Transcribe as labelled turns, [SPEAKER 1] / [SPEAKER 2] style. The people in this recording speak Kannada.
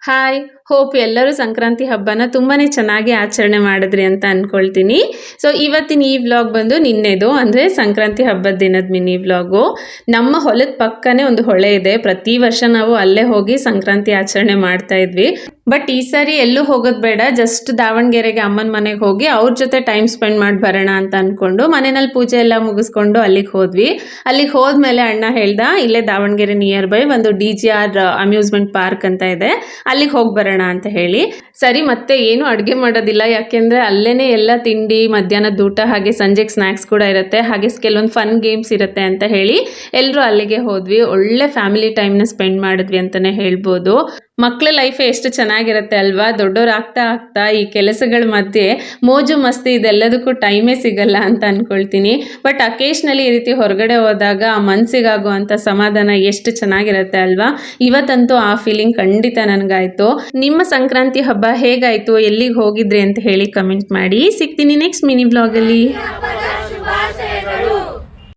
[SPEAKER 1] ಹಾಯ್! ಹೋಪ್ ಎಲ್ಲರೂ ಸಂಕ್ರಾಂತಿ ಹಬ್ಬನ ತುಂಬಾನೇ ಚೆನ್ನಾಗಿ ಆಚರಣೆ ಮಾಡಿದ್ರಿ ಅಂತ ಅನ್ಕೊಳ್ತೀನಿ. ಸೊ ಇವತ್ತಿನ ಈ ವ್ಲಾಗ್ ಬಂದು ನಿನ್ನೆದು ಅಂದರೆ ಸಂಕ್ರಾಂತಿ ಹಬ್ಬದ ದಿನದ ಮಿನಿ ವ್ಲಾಗು. ನಮ್ಮ ಹೊಲದ ಪಕ್ಕನೇ ಒಂದು ಹೊಳೆ ಇದೆ. ಪ್ರತಿ ವರ್ಷ ನಾವು ಅಲ್ಲೇ ಹೋಗಿ ಸಂಕ್ರಾಂತಿ ಆಚರಣೆ ಮಾಡ್ತಾ ಇದ್ವಿ. ಬಟ್ ಈ ಸಾರಿ ಎಲ್ಲೂ ಹೋಗೋದು ಬೇಡ, ಜಸ್ಟ್ ದಾವಣಗೆರೆಗೆ ಅಮ್ಮನ ಮನೆಗೆ ಹೋಗಿ ಅವ್ರ ಜೊತೆ ಟೈಮ್ ಸ್ಪೆಂಡ್ ಮಾಡಿ ಬರೋಣ ಅಂತ ಅನ್ಕೊಂಡು ಮನೆಯಲ್ಲಿ ಪೂಜೆ ಎಲ್ಲ ಮುಗಿಸ್ಕೊಂಡು ಅಲ್ಲಿಗೆ ಹೋದ್ವಿ. ಅಲ್ಲಿಗೆ ಹೋದ್ಮೇಲೆ ಅಣ್ಣ ಹೇಳ್ದ ಇಲ್ಲೇ ದಾವಣಗೆರೆ ನಿಯರ್ ಬೈ ಒಂದು DGR ಅಮ್ಯೂಸ್ಮೆಂಟ್ ಪಾರ್ಕ್ ಅಂತ ಇದೆ, ಅಲ್ಲಿಗೆ ಹೋಗಿ ಬರೋಣ ಅಂತ ಹೇಳಿ. ಸರಿ ಮತ್ತೆ ಏನು ಅಡುಗೆ ಮಾಡೋದಿಲ್ಲ, ಯಾಕೆಂದರೆ ಅಲ್ಲೇ ಎಲ್ಲ ತಿಂಡಿ, ಮಧ್ಯಾಹ್ನದ ಊಟ ಹಾಗೆ ಸಂಜೆಗೆ ಸ್ನ್ಯಾಕ್ಸ್ ಕೂಡ ಇರುತ್ತೆ, ಹಾಗೆ ಕೆಲವೊಂದು ಫನ್ ಗೇಮ್ಸ್ ಇರುತ್ತೆ ಅಂತ ಹೇಳಿ ಎಲ್ಲರೂ ಅಲ್ಲಿಗೆ ಹೋದ್ವಿ. ಒಳ್ಳೆ ಫ್ಯಾಮಿಲಿ ಟೈಮ್ನ ಸ್ಪೆಂಡ್ ಮಾಡಿದ್ವಿ ಅಂತಲೇ ಹೇಳ್ಬೋದು. ಮಕ್ಕಳ ಲೈಫೇ ಎಷ್ಟು ಚೆನ್ನಾಗಿರುತ್ತೆ ಅಲ್ವಾ. ದೊಡ್ಡವ್ರು ಆಗ್ತಾ ಆಗ್ತಾ ಈ ಕೆಲಸಗಳ ಮಧ್ಯೆ ಮೋಜು ಮಸ್ತಿ ಇದೆಲ್ಲದಕ್ಕೂ ಟೈಮೇ ಸಿಗಲ್ಲ ಅಂತ ಅನ್ಕೊಳ್ತೀನಿ. ಬಟ್ ಅಕೇಶ್ನಲಿ ಈ ರೀತಿ ಹೊರಗಡೆ ಹೋದಾಗ ಆ ಮನಸ್ಸಿಗಾಗುವಂಥ ಸಮಾಧಾನ ಎಷ್ಟು ಚೆನ್ನಾಗಿರುತ್ತೆ ಅಲ್ವಾ. ಇವತ್ತಂತೂ ಆ ಫೀಲಿಂಗ್ ಖಂಡಿತ ನನಗಾಯ್ತು. ನಿಮ್ಮ ಸಂಕ್ರಾಂತಿ ಹಬ್ಬ ಹೇಗಾಯ್ತು, ಎಲ್ಲಿಗೆ ಹೋಗಿದ್ರಿ ಅಂತ ಹೇಳಿ ಕಮೆಂಟ್ ಮಾಡಿ. ಸಿಗ್ತೀನಿ ನೆಕ್ಸ್ಟ್ ಮಿನಿ ಬ್ಲಾಗಲ್ಲಿ.